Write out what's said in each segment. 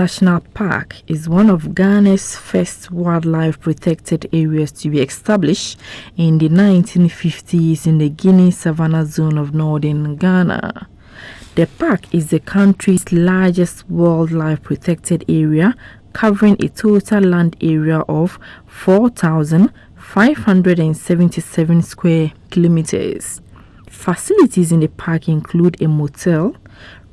National Park is one of Ghana's first wildlife protected areas to be established in the 1950s in the Guinea Savannah zone of northern Ghana. The park is the country's largest wildlife protected area, covering a total land area of 4,577 square kilometers. Facilities in the park include a motel,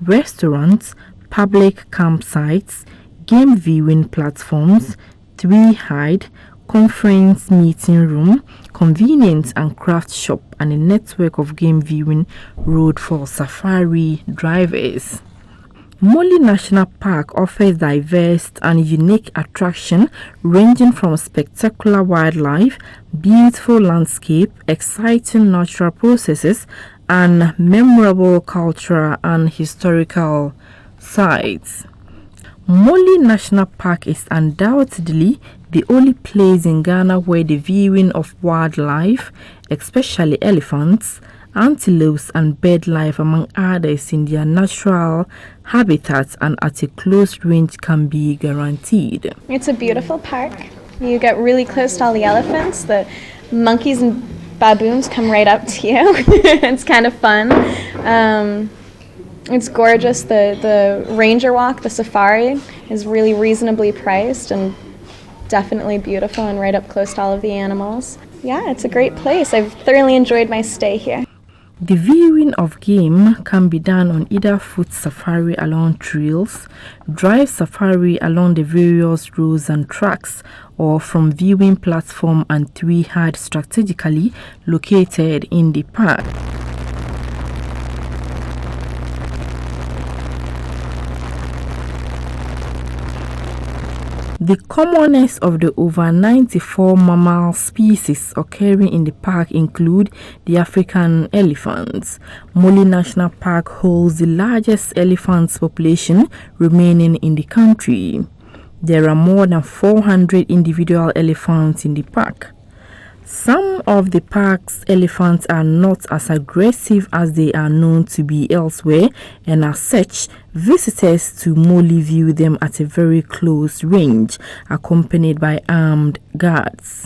restaurants, public campsites, game viewing platforms, 3-hide, conference meeting room, convenience and craft shop, and a network of game viewing road for safari drivers. Mole National Park offers diverse and unique attractions ranging from spectacular wildlife, beautiful landscape, exciting natural processes, and memorable cultural and historical sites. Mole National Park is undoubtedly the only place in Ghana where the viewing of wildlife, especially elephants, antelopes, and bird life, among others, in their natural habitats and at a close range can be guaranteed. It's a beautiful park. You get really close to all the elephants. The monkeys and baboons come right up to you. It's kind of fun. It's gorgeous. The ranger walk, the safari, is really reasonably priced and definitely beautiful and right up close to all of the animals. Yeah, it's a great place. I've thoroughly enjoyed my stay here. The viewing of game can be done on either foot safari along trails, drive safari along the various roads and tracks, or from viewing platform and 3-hide strategically located in the park. The commonest of the over 94 mammal species occurring in the park include the African elephants. Mole National Park holds the largest elephant population remaining in the country. There are more than 400 individual elephants in the park. Some of the park's elephants are not as aggressive as they are known to be elsewhere, and as such, visitors to Mole view them at a very close range, accompanied by armed guards.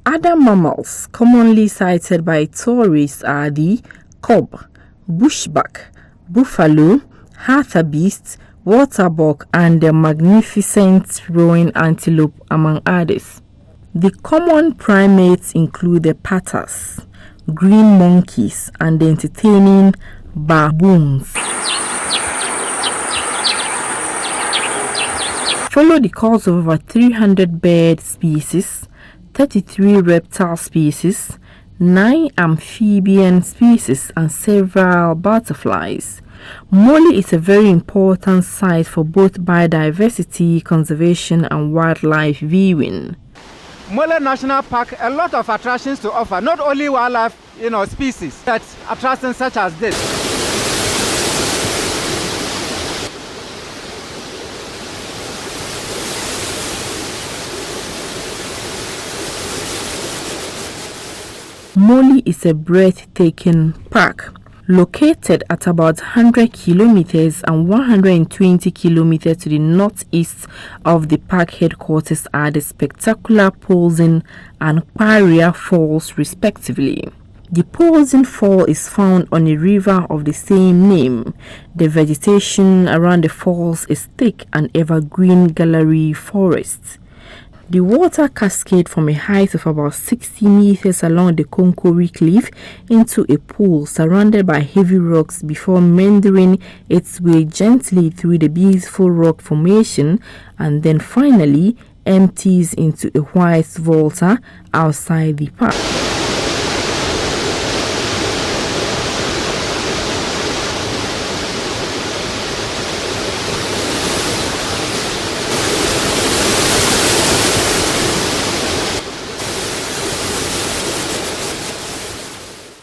Other mammals commonly sighted by tourists are the kob, bushbuck, buffalo, hartebeest, waterbuck, and the magnificent roaring antelope, among others. The common primates include the paters, green monkeys, and the entertaining baboons. Follow the course of over 300 bird species, 33 reptile species, 9 amphibian species, and several butterflies. Mole is a very important site for both biodiversity conservation and wildlife viewing. Mole National Park, a lot of attractions to offer, not only wildlife, species, but attractions such as this. Mole is a breathtaking park. Located at about 100 kilometers and 120 kilometers to the northeast of the park headquarters are the spectacular Poulsen and Quarrier Falls, respectively. The Poulsen Fall is found on a river of the same name. The vegetation around the falls is thick and evergreen gallery forest. The water cascades from a height of about 60 meters along the Konkori Cliff into a pool surrounded by heavy rocks before meandering its way gently through the beautiful rock formation and then finally empties into a white volta outside the park.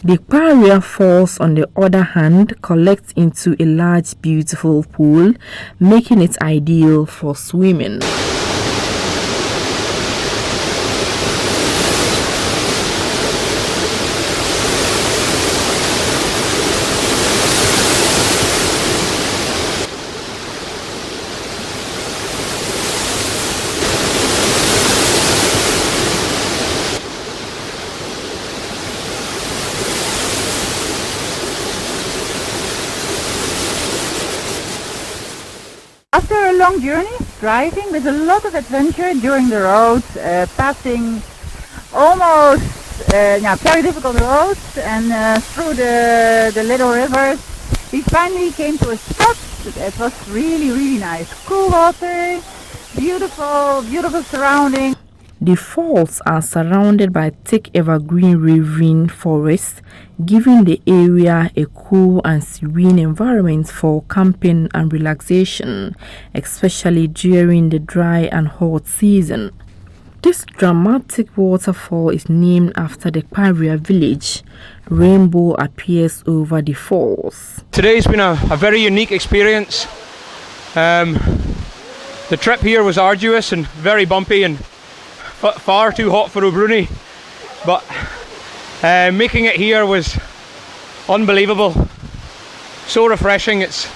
The Kparia Falls, on the other hand, collects into a large, beautiful pool, making it ideal for swimming. After a long journey, driving with a lot of adventure during the roads, passing almost very difficult roads and through the little rivers, we finally came to a spot that was really nice. Cool water, beautiful surroundings. The falls are surrounded by thick evergreen ravine forest, giving the area a cool and serene environment for camping and relaxation, especially during the dry and hot season. This dramatic waterfall is named after the Kparia village. Rainbow appears over the falls. Today's been a very unique experience. The trip here was arduous and very bumpy and far too hot for O'Brooney, but making it here was unbelievable. So refreshing. It's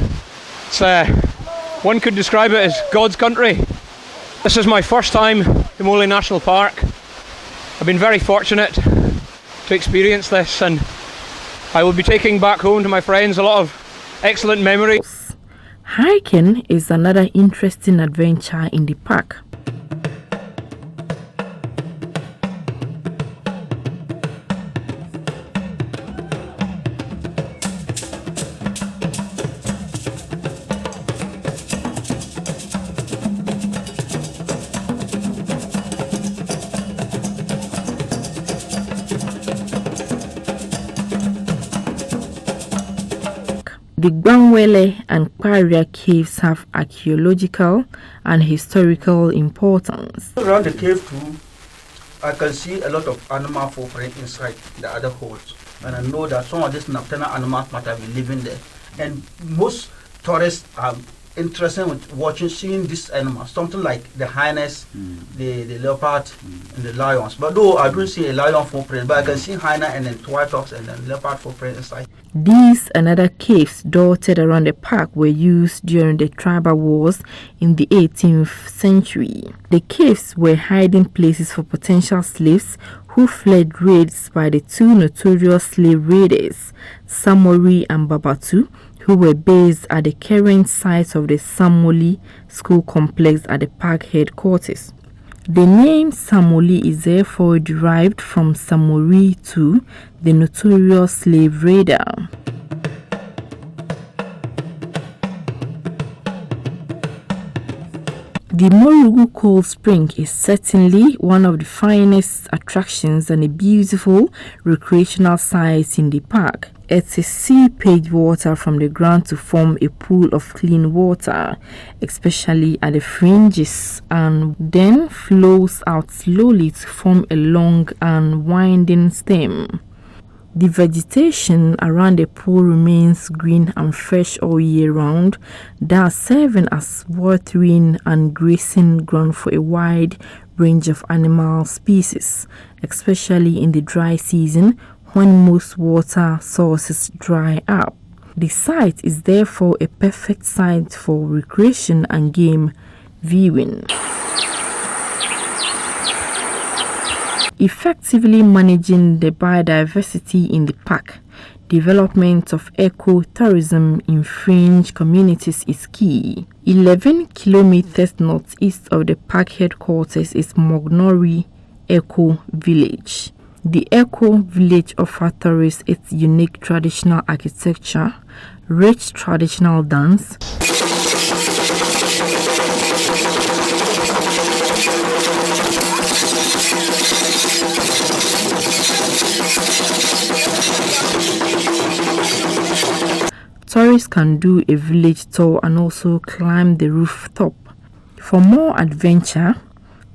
one could describe it as God's country. This is my first time in Moray National Park. I've been very fortunate to experience this, and I will be taking back home to my friends a lot of excellent memories. Hiking is another interesting adventure in the park. The Gbanwele and Kparia caves have archaeological and historical importance. Around the cave too, I can see a lot of animal footprint inside the other holes, and I know that some of these nocturnal animals might have been living there. And most tourists are interested with seeing these animals, something like the hyenas, the leopard, and the lions. But though I don't see a lion footprint, but I can see hyena and then twitox and then leopard footprint inside. These and other caves dotted around the park were used during the tribal wars in the 18th century. The caves were hiding places for potential slaves who fled raids by the two notorious slave raiders, Samori and Babatu, who were based at the current site of the Samoli School Complex at the park headquarters. The name Samoli is therefore derived from Samori II, the notorious slave raider. The Morugu Cold Spring is certainly one of the finest attractions and a beautiful recreational site in the park. It's a seepage water from the ground to form a pool of clean water, especially at the fringes, and then flows out slowly to form a long and winding stem. The vegetation around the pool remains green and fresh all year round, thus serving as watering and grazing ground for a wide range of animal species, especially in the dry season when most water sources dry up. The site is therefore a perfect site for recreation and game viewing. Effectively managing the biodiversity in the park, development of eco-tourism in fringe communities is key. 11 kilometers northeast of the park headquarters is Mognori Eco Village. The Eco Village offers tourists its unique traditional architecture, rich traditional dance, tourists can do a village tour and also climb the rooftop. For more adventure,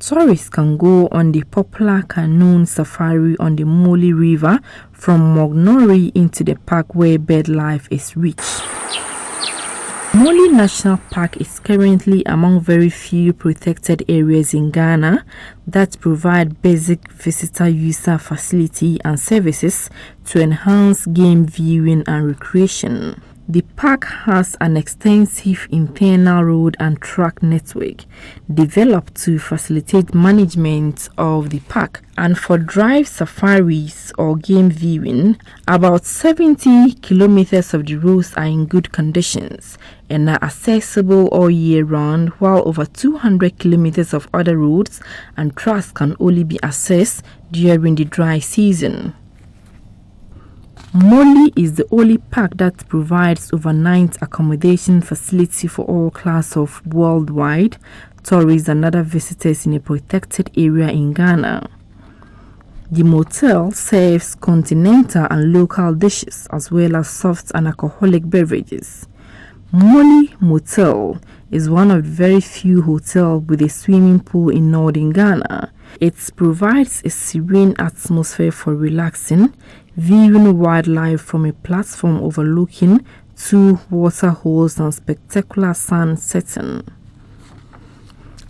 Tourists can go on the popular canoe safari on the Mole River from Mognori into the park where bird life is rich. Mole National Park is currently among very few protected areas in Ghana that provide basic visitor user facility and services to enhance game viewing and recreation. The park has an extensive internal road and track network developed to facilitate management of the park, and for drive safaris or game viewing, about 70 kilometers of the roads are in good conditions and are accessible all year round, while over 200 kilometers of other roads and tracks can only be accessed during the dry season. Mole is the only park that provides overnight accommodation facility for all classes of worldwide tourists and other visitors in a protected area in Ghana. The motel serves continental and local dishes as well as soft and alcoholic beverages. Mole Motel is one of the very few hotels with a swimming pool in northern Ghana. It provides a serene atmosphere for relaxing, viewing wildlife from a platform overlooking 2 water holes and spectacular sun setting.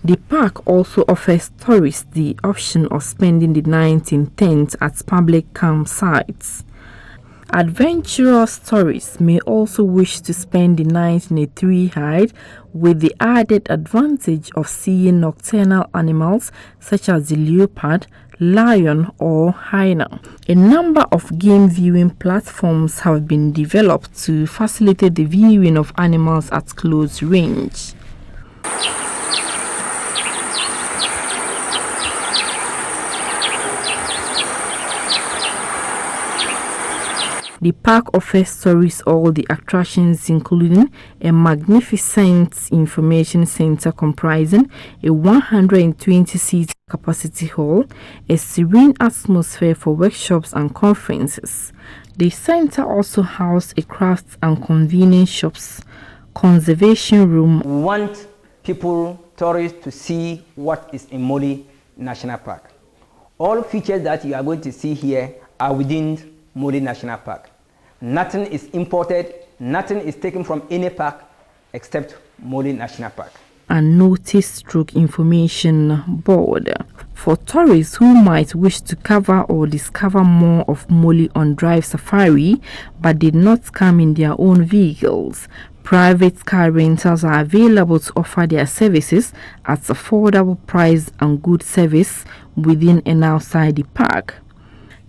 The park also offers tourists the option of spending the night in tents at public campsites. Adventurous tourists may also wish to spend the night in a tree hide with the added advantage of seeing nocturnal animals such as the leopard, lion or hyena. A number of game viewing platforms have been developed to facilitate the viewing of animals at close range. The park offers tourists all the attractions, including a magnificent information center comprising a 120-seat capacity hall, a serene atmosphere for workshops and conferences. The center also houses a crafts and convenience shops, conservation room. We want tourists to see what is in Mole National Park. All features that you are going to see here are within Mole National Park. Nothing is imported, nothing is taken from any park except Mole National Park. A notice-stroke information board for tourists who might wish to cover or discover more of Mole on Drive Safari but did not come in their own vehicles. Private car rentals are available to offer their services at affordable price and good service within and outside the park.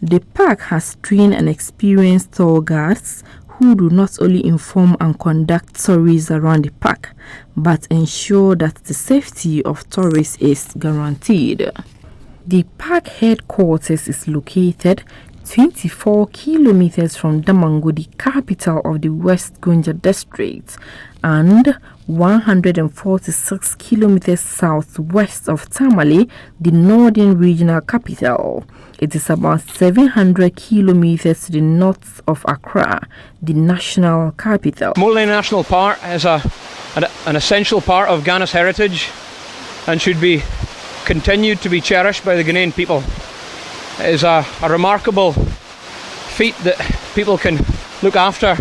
The park has trained and experienced tour guides who do not only inform and conduct tours around the park, but ensure that the safety of tourists is guaranteed. The park headquarters is located 24 kilometers from Damango, the capital of the West Gonja district, and 146 kilometers southwest of Tamale, the northern regional capital. It is about 700 kilometers to the north of Accra, the national capital. Mole National Park is an essential part of Ghana's heritage and should be continued to be cherished by the Ghanaian people. It is a remarkable feat that people can look after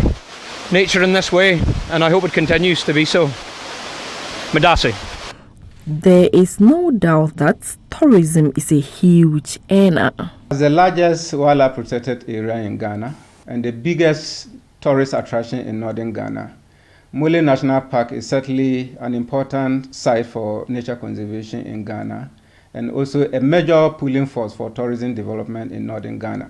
nature in this way, and I hope it continues to be so. Madasi. There is no doubt that tourism is a huge earner. It's the largest wildlife protected area in Ghana and the biggest tourist attraction in northern Ghana. Mole National Park is certainly an important site for nature conservation in Ghana and also a major pulling force for tourism development in northern Ghana.